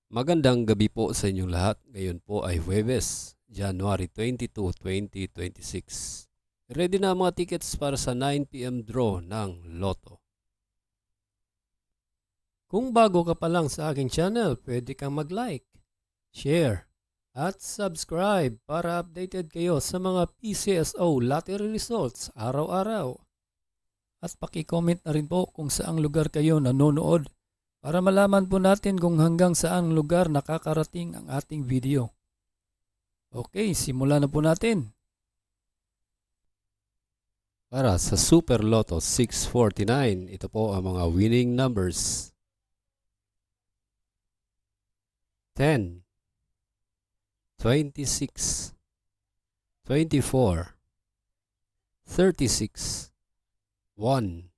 Magandang gabi po sa inyong lahat. Ngayon po ay Huwebes, January 22, 2026. Ready na ang mga tickets para sa 9 p.m. draw ng Lotto. Kung bago ka pa lang sa aking channel, pwede kang mag-like, share, at subscribe para updated kayo sa mga PCSO lottery results araw-araw. At paki-comment na rin po kung saang lugar kayo nanonood para malaman po natin kung hanggang saang lugar nakakarating ang ating video. Okay, simulan na po natin. Para sa Super Lotto 649, ito po ang mga winning numbers. 10, 26, 24, 36, 1,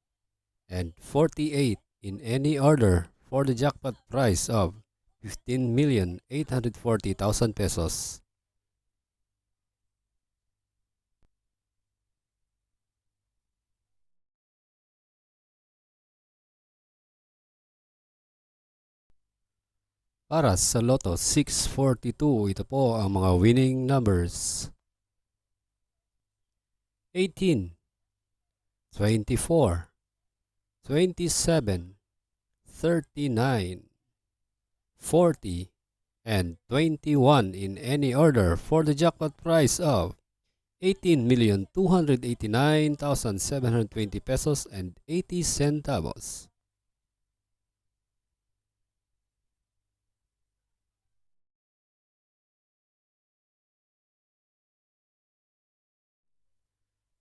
and 48 in any order for the jackpot prize of 15,840,000 pesos. Para sa Lotto 642, ito po ang mga winning numbers. 18, 24, 27, 39, 40, and 21 in any order for the jackpot prize of 18,289,720 pesos and 80 centavos.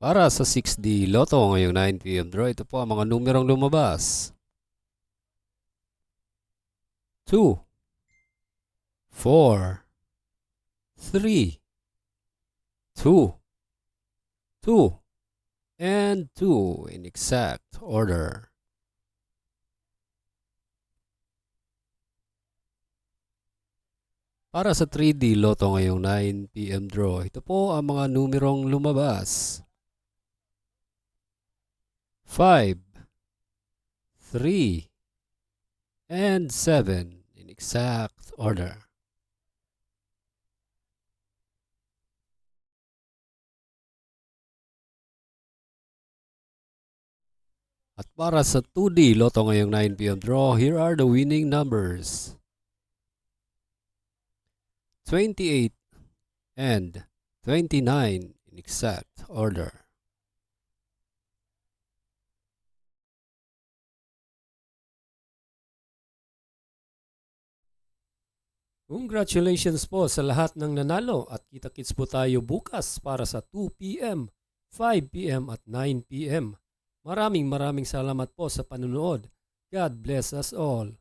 Para sa 6D Lotto ngayong 9 p.m. draw, ito po ang mga numerong lumabas. 2, 4, 3, 2, 2, and 2 in exact order. Para sa 3D Lotto ngayong 9 p.m. draw, ito po ang mga numerong lumabas. 5, 3, and 7 in exact order. At para sa 2D Lotto ngayong 9 p.m. draw, here are the winning numbers. 28 and 29 in exact order. Congratulations po sa lahat ng nanalo at kita-kits po tayo bukas para sa 2 p.m., 5 p.m. at 9 p.m. Maraming salamat po sa panunood. God bless us all.